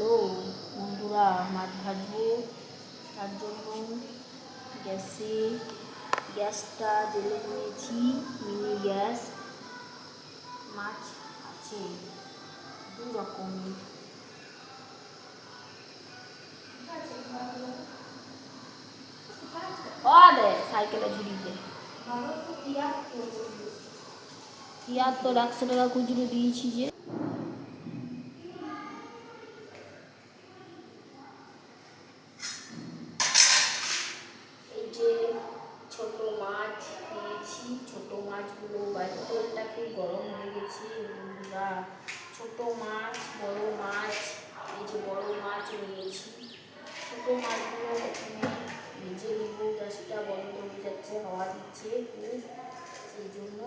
হলো বন্ধুরা, মাছ ভাজবো। তার জন্য গ্যাসটা জ্বেলে নিয়েছি, মিনি গ্যাস। মাছ আছে দু রকমের। সাইকেলে ঝুড়িতে তিয়াত্তর 100 টাকা খুচরো দিয়েছি। যে এই যে ছোট মাছ নিয়েছি, ছোট মাছগুলো তেলটা খুব গরম হয়ে গেছে বন্ধুরা। ছোট মাছ, বড় মাছ, এই যে বড় মাছ নিয়েছি। ছোট মাছগুলো প্রথমে ভেজে নেব। গ্যাসটা বন্ধ হয়ে যাচ্ছে, হাওয়া দিচ্ছে খুব, সেই জন্য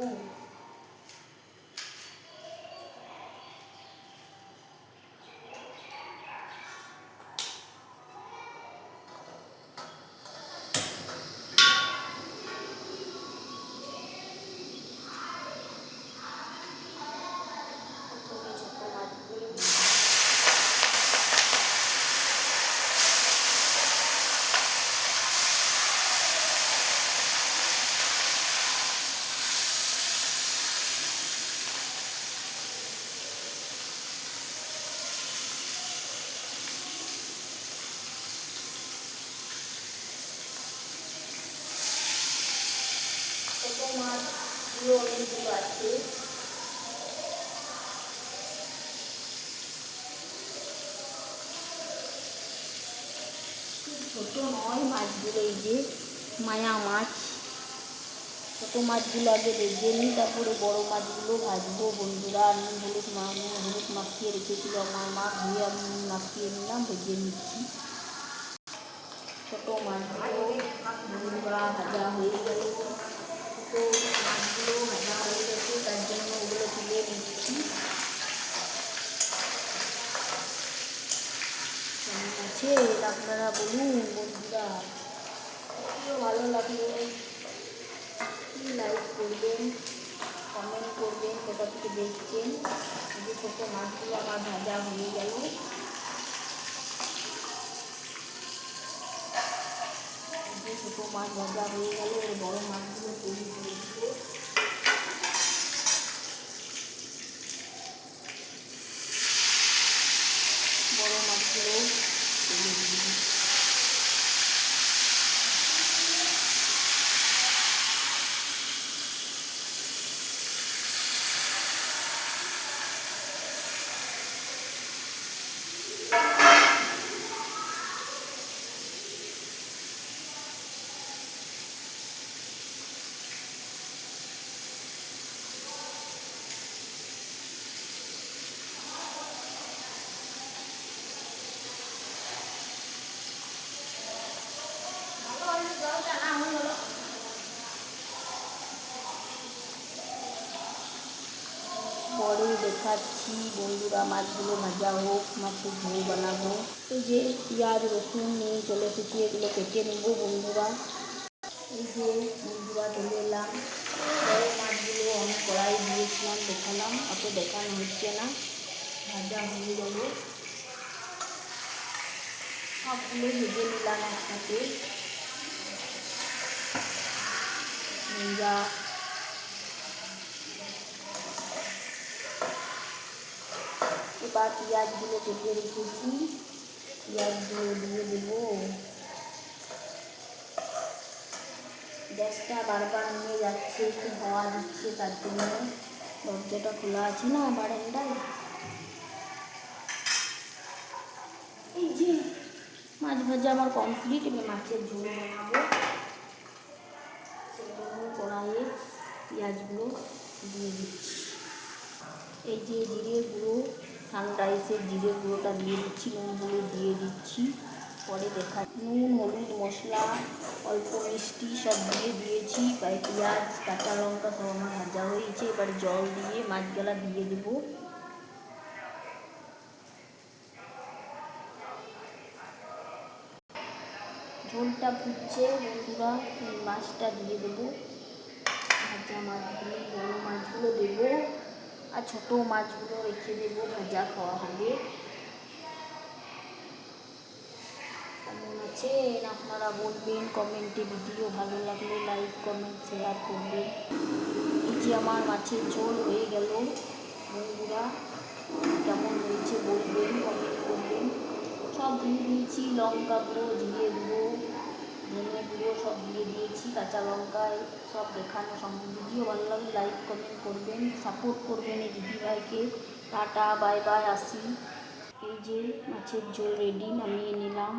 ছোট মাছগুলো অনেকগুলো আছে। ছোট নয় মাছগুলো, এই যে মায়া মাছ। ছোট মাছগুলো আগে ভেজে নিই, তারপরে বড় মাছগুলো ভাজবো বন্ধুরা। নুন হলুদ মাখিয়ে রেখেছিল আমার মা, ধুয়ে আমি নুন মাখিয়ে নিলাম, ভেজে নিচ্ছি। ছোট মাছগুলো বন্ধুরা ভাজা হয়ে গেল। ছোট মাছগুলো ভাজা হয়ে গেছে, তার জন্য ওগুলো তুলে নিচ্ছি। কেমন আছে আপনারা বলুন বন্ধুরা, ভালো লাগলো লাইক করবেন, কমেন্ট করবেন, কোথা থেকে দেখছেন। এই যে ছোটো মাছগুলো আমার ভাজা হয়ে গেল। এই যে ছোটো মাছ ভাজা হয়ে গেল, এর বড়ো মাছগুলো তৈরি করে দিল। বড়ো মাছগুলো তৈরি করে দিল। পরে দেখাচ্ছি বন্ধুরা, মাছগুলো ভাজা হোক, মাছের ঝোল বানাবো। এই যে পেঁয়াজ রসুন নিয়ে চলে এসেছি, এগুলো কেটে নেবো বন্ধুরা। এই যে বন্ধুরা চলে এলাম। বড় মাছগুলো আমি কড়াই দিয়েছিলাম, দেখালাম, অত দেখানো হচ্ছে না। ভাজা হয়ে গেল, সবগুলো ভেজে নিলাম একসাথে। এবার পেঁয়াজগুলো কেটে রেখেছি, পেঁয়াজগুলো দিয়ে দেবো। গ্যাসটা বারবার নিয়ে যাচ্ছে, একটু হাওয়া দিচ্ছে, তার জন্য দরজাটা খোলা আছে না বারান্দায়। এই যে মাছ ভাজা আমার কমপ্লিট, আমি মাছের ঝোল বানাবো। কড়াইয়ে পেঁয়াজগুলো দিয়ে দিচ্ছি। এই যে জিরে গুঁড়ো, সানরাইসের জিরে গুঁড়োটা দিয়ে দিচ্ছি, নুন হলুদ দিয়ে দিচ্ছি। পরে দেখা নুন হলুদ মশলা অল্প মিষ্টি সব দিয়ে দিয়েছি। পেঁয়াজ কাঁচা লঙ্কা সব আমার ভাজা হয়েছে। এবার জল দিয়ে মাছগুলা দিয়ে দেবো। ঝোলটা ফুটছে বন্ধুরা, মাছটা দিয়ে দেবো। ভাজা মাছগুলো, বড়ো মাছগুলো দেবো, আর ছোটো মাছগুলো রেখে দেবো, ভাজা খাওয়া হবে। দেখছেন আপনারা বলবেন কমেন্টে, ভিডিও ভালো লাগলে লাইক কমেন্ট শেয়ার করবেন। এই যে আমার মাছের ঝোল হয়ে গেল বন্ধুরা, কেমন হয়েছে বলবেন, কমেন্ট করবেন। সব দিয়ে দিয়েছি, লঙ্কা গুঁড়ো, জিরে গুঁড়ো, ধনে গুঁড়ো সব দিয়ে দিয়েছি, কাঁচা লঙ্কা সব দেখানো সম্ভব। ভিডিও ভালো লাগলে লাইক কমেন্ট করবেন, সাপোর্ট করবেন এই দিদিভাইকে। টাটা বাই বাই, আসি। এই যে মাছের ঝোল রেডি, নামিয়ে নিলাম।